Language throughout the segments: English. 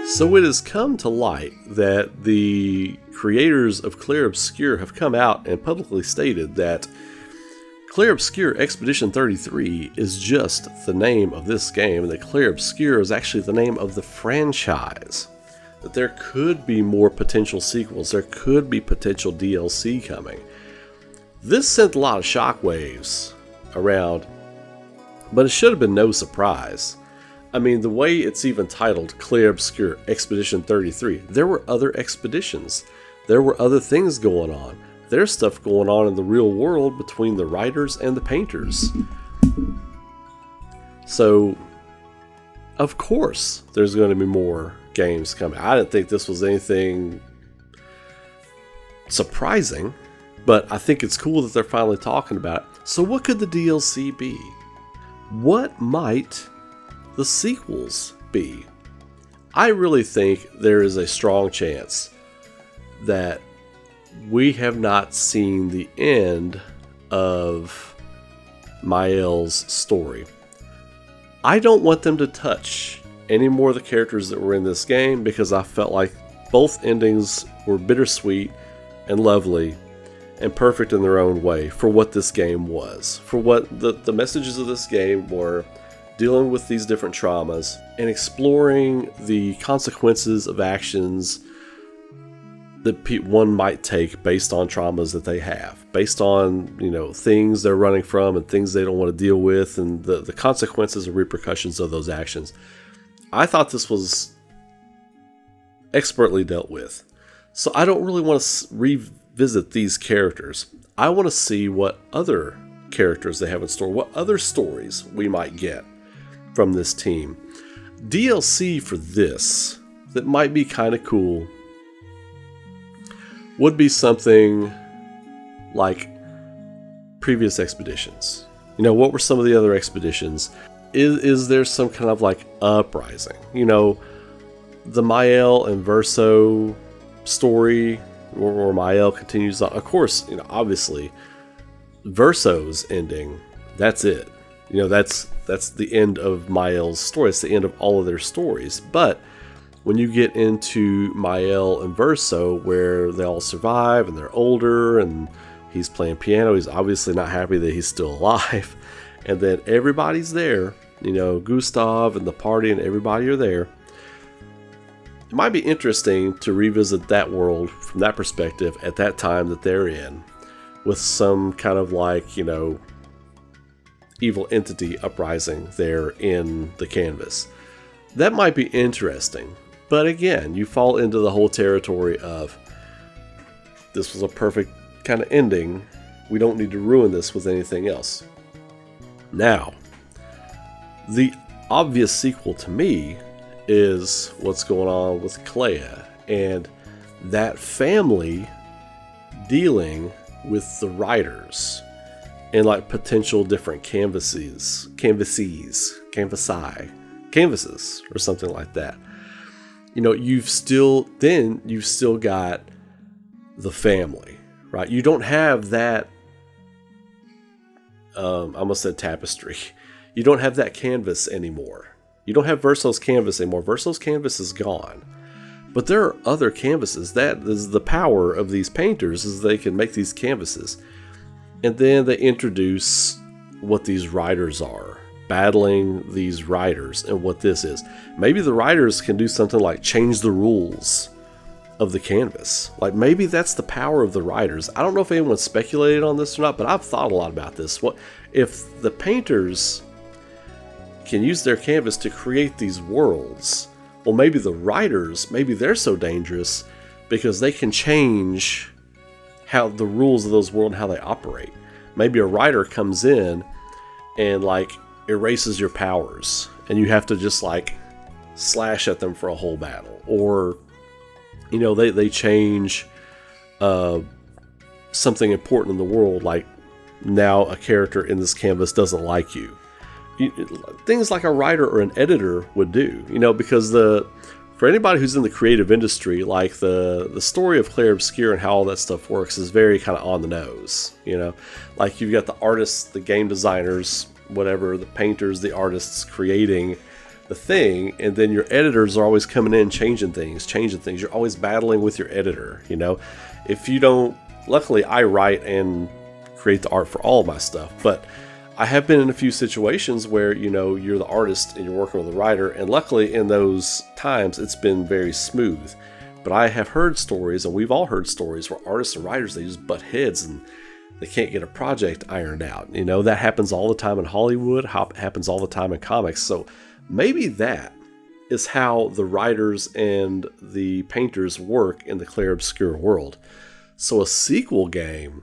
So it has come to light that the creators of Clair Obscur have come out and publicly stated that Clair Obscur Expedition 33 is just the name of this game, and that Clair Obscur is actually the name of the franchise. That there could be more potential sequels, there could be potential DLC coming. This sent a lot of shockwaves around, but it should have been no surprise. I mean, the way it's even titled Clair Obscur Expedition 33, there were other expeditions. There were other things going on. There's stuff going on in the real world between the writers and the painters. So, of course, there's going to be more games coming. I didn't think this was anything surprising, but I think it's cool that they're finally talking about it. So what could the DLC be? What might the sequels be? I really think there is a strong chance that we have not seen the end of Mael's story. I don't want them to touch any more of the characters that were in this game because I felt like both endings were bittersweet and lovely and perfect in their own way for what this game was. For what the messages of this game were, dealing with these different traumas and exploring the consequences of actions that one might take based on traumas that they have, based on, things they're running from and things they don't want to deal with, and the consequences and repercussions of those actions. I thought this was expertly dealt with. So I don't really want to revisit these characters. I want to see what other characters they have in store, what other stories we might get from this team. DLC for this that might be kind of cool would be something like previous expeditions. What were some of the other expeditions? Is there some kind of like uprising? The Mael and Verso story, or Mael continues on. Of course, obviously, Verso's ending, that's it. That's the end of Mael's story. It's the end of all of their stories. But when you get into Mael and Verso, where they all survive and they're older and he's playing piano, he's obviously not happy that he's still alive. And then everybody's there, Gustav and the party and everybody are there. It might be interesting to revisit that world from that perspective at that time that they're in, with some kind of evil entity uprising there in the canvas. That might be interesting. But again, you fall into the whole territory of this was a perfect kind of ending. We don't need to ruin this with anything else. Now, the obvious sequel to me is what's going on with Clair and that family dealing with the writers and potential different canvases or something like that. You've still got the family, right? You don't have that, I almost said tapestry. You don't have that canvas anymore. You don't have Verso's canvas anymore. Verso's canvas is gone. But there are other canvases. That is the power of these painters, is they can make these canvases. And then they introduce what these writers are, battling these writers and what this is. Maybe the writers can do something like change the rules of the canvas. Maybe that's the power of the writers. I don't know if anyone speculated on this or not, but I've thought a lot about this. What if the painters can use their canvas to create these worlds? Well, maybe the writers, maybe they're so dangerous because they can change how the rules of those worlds and how they operate. Maybe a writer comes in and erases your powers, and you have to just slash at them for a whole battle. Or they change something important in the world, now a character in this canvas doesn't like you. Things like a writer or an editor would do, because for anybody who's in the creative industry, the story of Clair Obscur and how all that stuff works is very kind of on the nose. You've got the artists, the game designers, whatever, the painters, the artists creating the thing, and then your editors are always coming in changing things. You're always battling with your editor, if you don't. Luckily I write and create the art for all of my stuff, but I have been in a few situations where you're the artist and you're working with a writer, and luckily in those times it's been very smooth. But I have heard stories, and we've all heard stories, where artists and writers, they just butt heads and they can't get a project ironed out. That happens all the time in Hollywood, happens all the time in comics. So maybe that is how the writers and the painters work in the Clair Obscur world. So a sequel game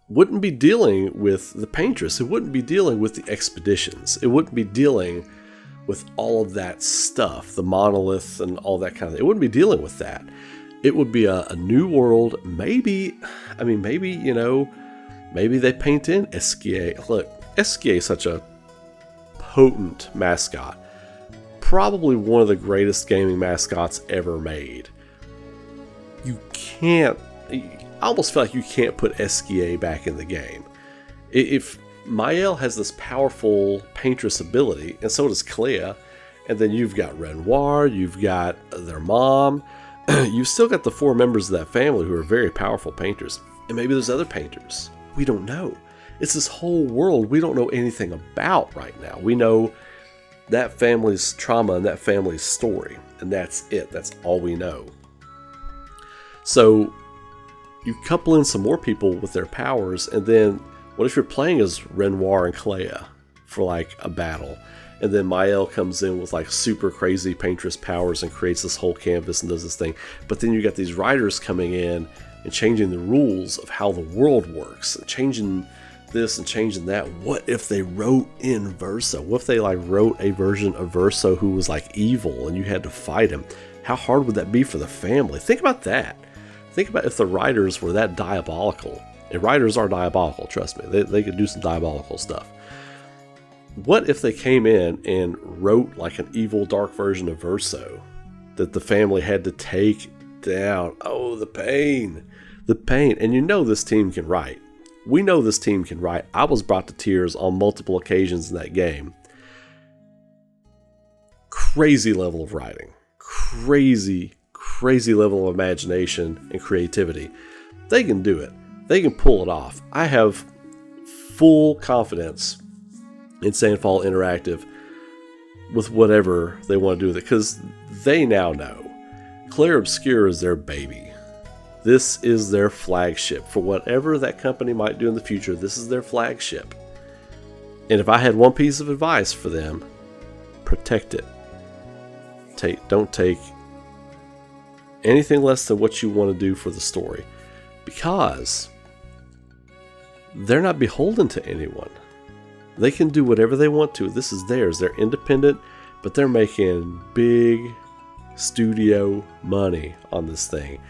wouldn't be dealing with the paintress. It wouldn't be dealing with the expeditions. It wouldn't be dealing with all of that stuff, the monolith and all that kind of thing. It wouldn't be dealing with that. It would be a new world. Maybe they paint in Esquier. Look, Esquier is such a potent mascot. Probably one of the greatest gaming mascots ever made. I almost feel like you can't put Esquier back in the game. If Maëlle has this powerful paintress ability, and so does Clair, and then you've got Renoir, you've got their mom, you've still got the 4 members of that family who are very powerful painters. And maybe there's other painters. We don't know. It's this whole world we don't know anything about right now. We know that family's trauma and that family's story, and that's it. That's all we know. So you couple in some more people with their powers, and then what if you're playing as Renoir and Clair for like a battle, and then Maëlle comes in with like super crazy paintress powers and creates this whole canvas and does this thing, but then you got these writers coming in and changing the rules of how the world works, and changing this and changing that. What if they wrote in Verso? What if they like wrote a version of Verso who was like evil and you had to fight him? How hard would that be for the family? Think about that. Think about if the writers were that diabolical. And writers are diabolical, trust me. They could do some diabolical stuff. What if they came in and wrote like an evil dark version of Verso that the family had to take down? Oh, the pain. The pain. And this team can write. We know this team can write. I was brought to tears on multiple occasions in that game. Crazy level of writing. Crazy level of imagination and creativity. They can do it. They can pull it off. I have full confidence in Sandfall Interactive with whatever they want to do with it, because they now know Clair Obscur is their baby. This is their flagship. For whatever that company might do in the future, this is their flagship. And if I had one piece of advice for them, protect it. Don't take anything less than what you want to do for the story, because they're not beholden to anyone. They can do whatever they want to. This is theirs. They're independent, but they're making big studio money on this thing.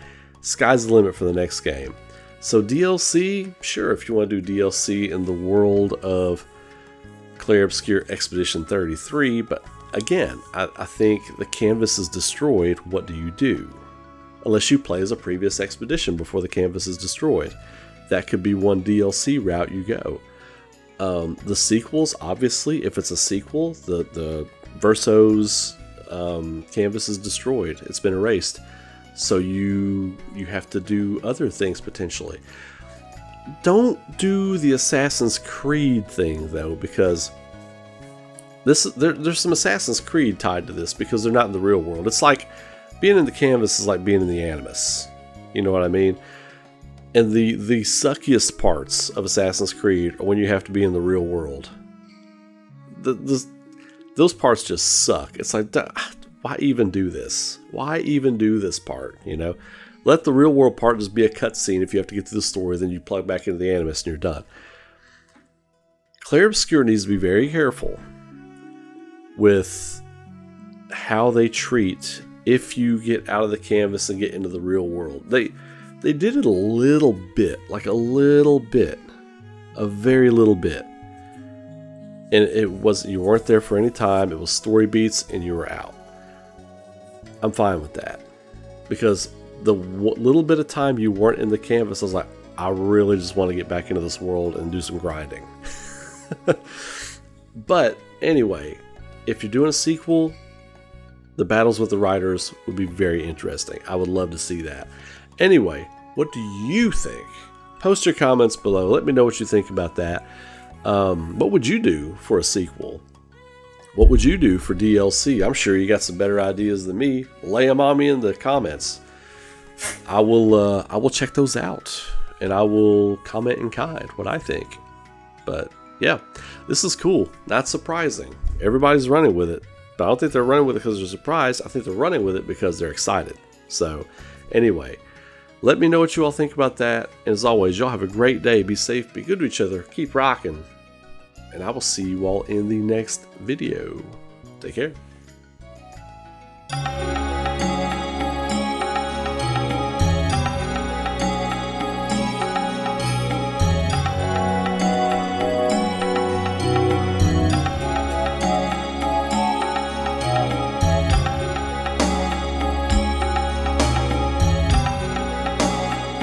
Sky's the limit for the next game. So DLC, sure, if you want to do DLC in the world of Clair Obscur Expedition 33, but again, I think the canvas is destroyed. What do you do? Unless you play as a previous expedition before the canvas is destroyed. That could be one DLC route you go. The sequels, obviously, if it's a sequel, the Verso's canvas is destroyed. It's been erased. So you have to do other things potentially. Don't do the Assassin's Creed thing though, because there's some Assassin's Creed tied to this, because they're not in the real world. It's like being in the canvas is like being in the Animus. You know what I mean? And the suckiest parts of Assassin's Creed are when you have to be in the real world. Those parts just suck. It's like, why even do this? Why even do this part? Let the real world part just be a cutscene. If you have to get through the story, then you plug back into the Animus and you're done. Clair Obscur needs to be very careful with how they treat if you get out of the canvas and get into the real world. They did it a little bit, a very little bit. And it was, you weren't there for any time. It was story beats and you were out. I'm fine with that, because the little bit of time you weren't in the canvas, I was like, I really just want to get back into this world and do some grinding. But anyway, if you're doing a sequel, the battles with the writers would be very interesting. I would love to see that. Anyway, what do you think? Post your comments below. Let me know what you think about that. What would you do for a sequel? What would you do for DLC? I'm sure you got some better ideas than me. Lay them on me in the comments. I will check those out, and I will comment in kind what I think. But yeah, this is cool. Not surprising. Everybody's running with it. But I don't think they're running with it because they're surprised. I think they're running with it because they're excited. So anyway, let me know what you all think about that. And as always, y'all have a great day. Be safe, be good to each other, keep rocking. And I will see you all in the next video. Take care.